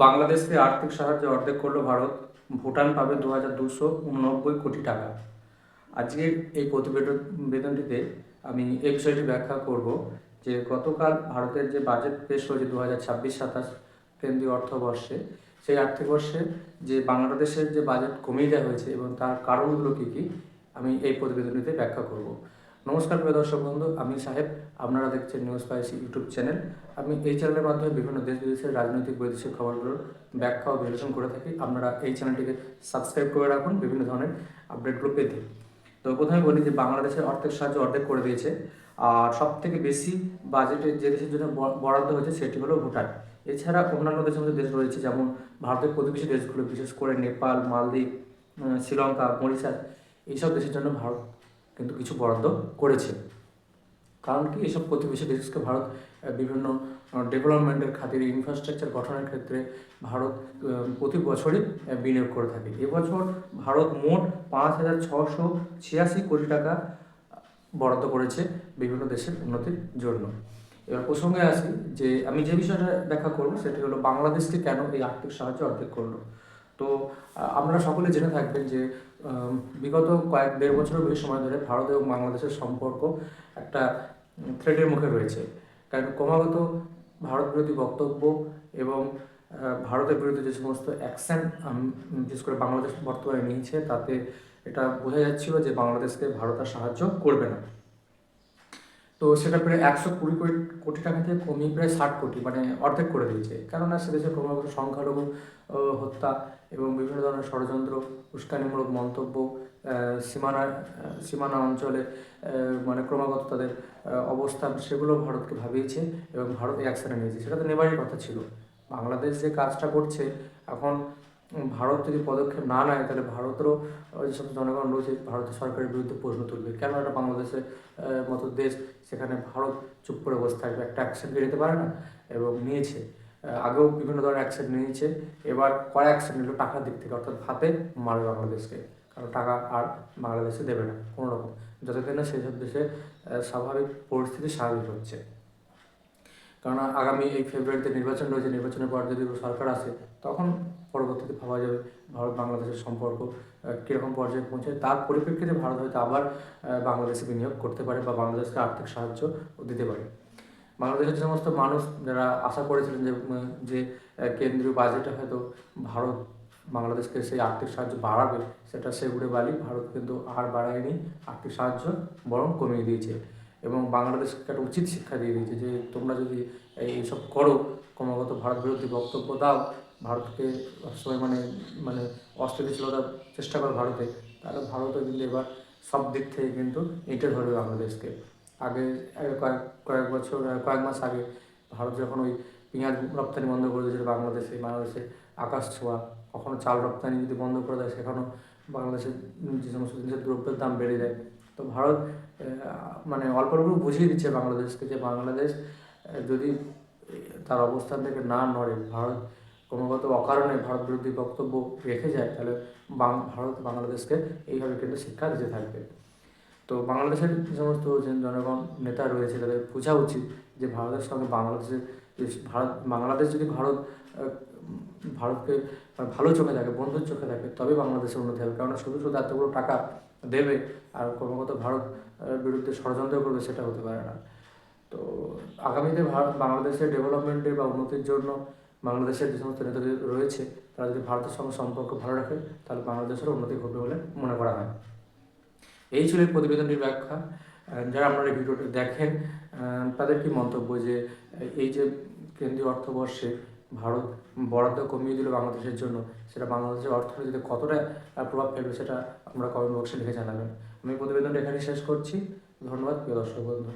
বাংলাদেশকে আর্থিক সাহায্য অর্ধেক করলো ভারত, ভুটান পাবে 2289 কোটি টাকা। আজকের এই প্রতিবেদনটিতে আমি এই বিষয়টি ব্যাখ্যা করব যে গতকাল ভারতের যে বাজেট পেশ হয়েছে 2026-27 কেন্দ্রীয় অর্থবর্ষে, সেই আর্থিক বর্ষে যে বাংলাদেশের যে বাজেট কমিয়ে দেওয়া হয়েছে এবং তার কারণগুলো কী কী আমি এই প্রতিবেদনটিতে ব্যাখ্যা করব। নমস্কার প্রিয় দর্শক বন্ধু, আমি সাহেব, আপনারা দেখছেন নিউজ স্পাইসি ইউটিউব চ্যানেল। আমি এই চ্যানেলের মাধ্যমে বিভিন্ন দেশ বিদেশের রাজনৈতিক বৈদেশিক খবরগুলোর ব্যাখ্যা ও বিশ্লেষণ করে থাকি। আপনারা এই চ্যানেলটিকে সাবস্ক্রাইব করে রাখুন বিভিন্ন ধরনের আপডেটগুলো পেতে। তো প্রথমে বলি যে বাংলাদেশের আর্থিক সাহায্য অর্ধেক করে দিয়েছে, আর সব থেকে বেশি বাজেটে যে দেশের জন্য বরাদ্দ হয়েছে সেটি হলো ভুটান। এছাড়া অন্যান্য দেশের মধ্যে দেশ রয়েছে, যেমন ভারতের প্রতিবেশী দেশগুলো, বিশেষ করে নেপাল, মালদ্বীপ, শ্রীলঙ্কা, মরিশাস, এইসব দেশের জন্য ভারত কিন্তু কিছু বরাদ্দ করেছে। কারণ কি, এইসব প্রতিবেশী দেশকে ভারত বিভিন্ন ডেভেলপমেন্টের খাতিরে, ইনফ্রাস্ট্রাকচার গঠনের ক্ষেত্রে ভারত প্রতি বছরই বিনিয়োগ করে থাকে। এবছর ভারত মোট 5,686 কোটি টাকা বরাদ্দ করেছে বিভিন্ন দেশের উন্নতির জন্য। এবার প্রসঙ্গে আসি যে আমি যে বিষয়টা ব্যাখ্যা করবো সেটি হলো বাংলাদেশকে কেন এই আর্থিক সাহায্য অর্ধেক করলো। তো আপনারা সকলে জেনে থাকবেন যে বিগত দেড় বছরের বেশি সময় ধরে ভারত এবং বাংলাদেশের সম্পর্ক একটা থ্রেটের মুখে রয়েছে। কারণ ক্রমাগত ভারত বিরোধী বক্তব্য এবং ভারতের বিরুদ্ধে যে সমস্ত অ্যাকশন বিশেষ করে বাংলাদেশ বর্তমানে নিয়েছে, তাতে এটা বোঝা যাচ্ছিল যে বাংলাদেশকে ভারত আর সাহায্য করবে না। তো সেটা প্রায় 120 কোটি টাকা থেকে কমিয়ে প্রায় 60 কোটি, মানে অর্ধেক করে দিয়েছে। কেননা সে দেশে ক্রমাগত সংখ্যালঘু হত্যা এবং বিভিন্ন ধরনের ষড়যন্ত্র, উস্কানিমূলক মন্তব্য, সীমানা অঞ্চলে মানে ক্রমাগত তাদের অবস্থান, সেগুলো ভারতকে ভাবিয়েছে এবং ভারত এই অ্যাকশানে নিয়েছে। সেটা তো নেবারই কথা ছিল। বাংলাদেশ যে কাজটা করছে, এখন ভারত যদি পদক্ষেপ না নেয় তাহলে ভারতেরও যেসব জনগণ রয়েছে ভারতের সরকারের বিরুদ্ধে প্রশ্ন তুলবে। কেন একটা বাংলাদেশের মতো দেশ, সেখানে ভারত চুপ করে বসে থাকবে, একটা অ্যাকশন নিতে পারে না, এবং নিয়েছে। আগেও বিভিন্ন ধরনের অ্যাকশন নিয়েছে, এবার কয়েক অ্যাকশন নিল টাকার দিক থেকে, অর্থাৎ হাতে মারবে বাংলাদেশকে। কারণ টাকা আর বাংলাদেশে দেবে না কোনো রকম, যতদিন না সেই সব দেশে স্বাভাবিক পরিস্থিতি স্বাভাবিক হচ্ছে। কারণ আগামী এই ফেব্রুয়ারিতে নির্বাচন রয়েছে, নির্বাচনের পর যদি সরকার আসে তখন পরবর্তীতে ভাবা যাবে ভারত বাংলাদেশের সম্পর্ক কীরকম পর্যায়ে পৌঁছায়। তার পরিপ্রেক্ষিতে ভারত হয়তো আবার বাংলাদেশে বিনিয়োগ করতে পারে বা বাংলাদেশকে আর্থিক সাহায্য দিতে পারে। বাংলাদেশের যে সমস্ত মানুষ যারা আশা করেছিলেন যে কেন্দ্রীয় বাজেটে হয়তো ভারত বাংলাদেশকে সেই আর্থিক সাহায্য বাড়াবে, সেটা সে উড়ে বালি। ভারত কিন্তু আর বাড়ায়নি আর্থিক সাহায্য, বরং কমিয়ে দিয়েছে এবং বাংলাদেশকে একটা উচিত শিক্ষা দিয়ে দিয়েছে যে তোমরা যদি এইসব করো, ক্রমাগত ভারত বিরোধী বক্তব্য দাও, ভারতকে সবসময় মানে অস্থিতিশীলতার চেষ্টা করো ভারতে, তাহলে ভারতও কিন্তু এবার সব দিক থেকে কিন্তু এঁটে ধরবে বাংলাদেশকে। আগে কয়েক মাস আগে ভারত যখন ওই পেঁয়াজ রপ্তানি বন্ধ করে দিয়েছিল বাংলাদেশে আকাশ ছোঁয়া, কখনো চাল রপ্তানি যদি বন্ধ করে দেয়, সেখানেও বাংলাদেশের যে সমস্ত জিনিসের দ্রব্যের দাম বেড়ে যায়। তো ভারত মানে অল্প বুঝিয়ে দিচ্ছে বাংলাদেশকে যে বাংলাদেশ যদি তার অবস্থান থেকে না নড়ে, ভারত ক্রমাগত অকারণে ভারত বিরোধী বক্তব্য রেখে যায়, তাহলে ভারত বাংলাদেশকে এইভাবে কিন্তু শিক্ষা দিতে থাকবে। তো বাংলাদেশের যে সমস্ত জনগণ নেতা রয়েছে তাদের বোঝা উচিত যে ভারতের সঙ্গে বাংলাদেশ যদি ভারতকে ভালো চোখে থাকে, বন্ধুর চোখে থাকে, তবে বাংলাদেশের উন্নতি হবে। কারণ শুধু এতগুলো টাকা দেবে আর ক্রমাগত ভারত বিরুদ্ধে ষড়যন্ত্র করবে, সেটা হতে পারে না। তো আগামীতে বাংলাদেশের ডেভেলপমেন্টের বা উন্নতির জন্য বাংলাদেশের যে সমস্ত নেতাদের রয়েছে, তারা যদি ভারতের সঙ্গে সম্পর্ক ভালো রাখে, তাহলে বাংলাদেশের উন্নতি ঘটবে বলে মনে করা হয়। এই ছিল প্রতিবেদনটির ব্যাখ্যা। যারা আপনারা এই ভিডিওটি দেখেন তাদের কি মন্তব্য যে এই যে কেন্দ্রীয় অর্থবর্ষে ভারত বরাদ্দ কমিয়ে দিল বাংলাদেশের জন্য, সেটা বাংলাদেশের অর্থনীতিতে কতটা প্রভাব ফেলবে, সেটা আমরা কমেন্ট বক্সে লিখে জানাবেন। আমি প্রতিবেদনটা এখানে শেষ করছি। ধন্যবাদ প্রিয় দর্শক বন্ধু।